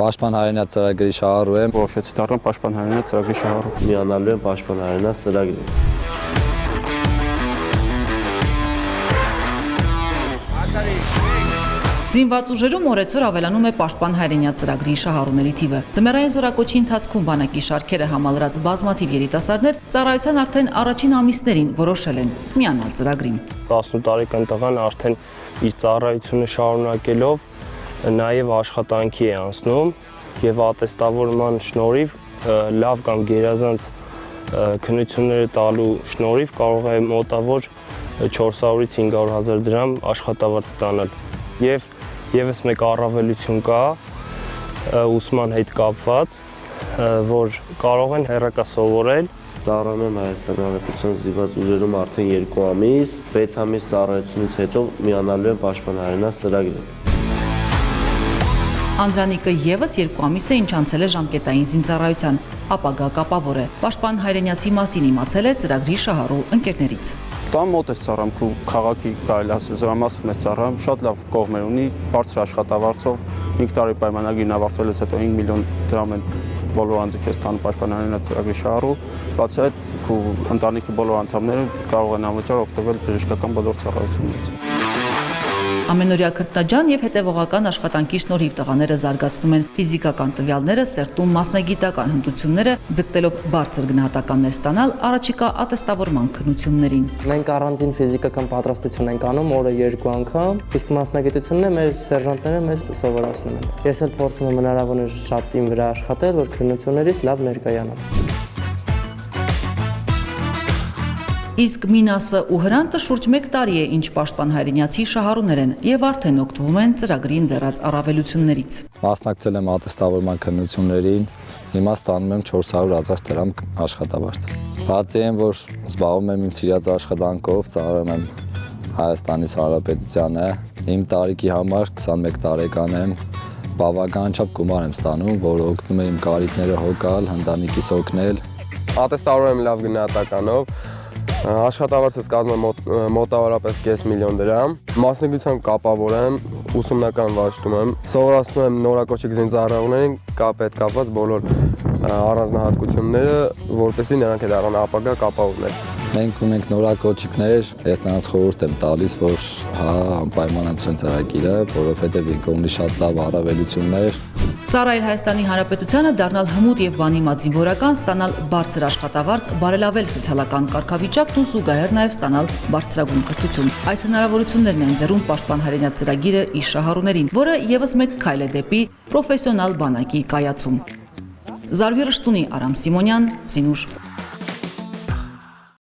Պաշտպան հայրենիք ծրագրի շահառու եմ։ Որոշեցի դառնալ Պաշտպան հայրենիք ծրագրի շահառու։ Միանալու եմ Պաշտպան հայրենիք ծրագրին։ Զինված ուժերում օրեցօր ավելանում է Պաշտպան հայրենիք ծրագրի շահառուների թիվը։ Ձմեռային զորակոչի ընթացքում բանակի շարքերը համալրած բազմաթիվ երիտասարդներ ծառայության արդեն առաջին ամիսներին որոշել են միանալ ծրագրին։ 18 տարեկան տղան արդեն իր ծառայությունը շարունակելով նաև աշխատանքի է անցնում եւ ատեստավորման շնորհիվ լավ կամ գերազանց քննությունները տալու շնորհիվ կարող է մոտավոր 400-ից 500 հազար դրամ աշխատավարձ ստանալ։ Եվ եւս մեկ առավելություն կա ուսման հետ կապված, որ կարող են հեռակա սովորել։ Ծառայում եմ Հայաստանի Հանրապետության զինված ուժերում արդեն 2 ամիս, 6 ամիս ծառայությունից հետո միանալու եմ Պաշտպան հայրենիք ծրագրին։ Անդրանիկը եւս 2 ամիս է ինչ անցել է ժամկետային զինծառայության, ապագա կապավոր է։ Պաշտպան հայրենիացի մասին իմացել է ծրագրի շահառու ընկերներից։ Տան մոտ է ծառայում քու քաղաքի կարելի ասել զորամասում է ծառայում, շատ լավ կողմեր ունի, բարձր աշխատավարձով 5 տարի պայմանագիրն ավարտվելուց հետո 5 միլիոն դրամ են բոլոր անձինք է ստանում Պաշտպան հայրենիք ծրագրի շահառու, բացի այդ քու ընտանիքի բոլոր անդամները կարող են անվճար օգտվել բժշկական բոլոր ծառայություններից։ Ամենօրյա քրտնաջան եւ հետեւողական աշխատանքի շնորհիվ տղաները զարգացնում են ֆիզիկական տվյալները, սերտում մասնագիտական հմտությունները, ձգտելով բարձր գնահատականներ ստանալ առաջիկա ատեստավորման քննություններին։ Մենք առանձին ֆիզիկական պատրաստություն ենք անում օրը 2 անգամ, իսկ մասնագիտությունները մեր սերժանտները մեզ սովորացնում են։ Ես էլ փորձում եմ հնարավորինս շատ իմ վրա աշխատել, որ քննություններից լավ ներկայանամ։ Իսկ Մինասը ու Հրանտը շուրջ 1 տարի է ինչ Պաշտպան հայրենիացի շահառուներ են եւ արդեն օգտվում են ծրագրի ընձեռած առավելություններից։ Մասնակցել եմ ատեստավորման քննություններին, հիմա ստանում եմ 400,000 դրամ աշխատավարձ։ Բացի այն, որ զբաղվում եմ իմ սիրած աշխատանքով, ծառայում եմ Հայաստանի Հանրապետությանը, իմ տարիքի համար 21 տարեկան եմ, բավական չափ գումար եմ ստանում, որը օգնում է իմ կարիքները հոգալ, ընտանիքիս օգնել։ Ատեստավորում եմ լավ գնահատականով, աշխատավարձս կազմում է մոտավորապես 5 միլիոն դրամ, մասնագիտությամբ կապավոր եմ, ուսումնական վարժում եմ, սովորացնում եմ նորակոչիկ զինծառայողներին հետ կապված բոլոր առանձնահատկությունները, որպեսզի նրանք դառնան ապագա կապավորներ։ Մենք ունենք նորակոչիկներ, ես նրանց խորհուրդ եմ տալիս, որ անպայման ընտրեն ծրագիրը, որովհետև ինքը ունի շատ լավ առավելություններ։ Ծառայել Հայաստանի Հանրապետությանը, դառնալ հմուտ եւ բանիմաց զինվորական, ստանալ բարձր աշխատավարձ, բարելավել սոցիալական կարգավիճակն ու զուգահեռ նաեւ ստանալ բարձրագույն կրթություն։ Այս հնարավորություններն են ընձեռում Պաշտպան հայրենիք ծրագիրը իր շահառուներին, որը եւս մեկ քայլ է դեպի պրոֆեսիոնալ բանակի կայացում։ Զարվի Ռշտունի, Արամ Սիմոնյան, Սինուշ։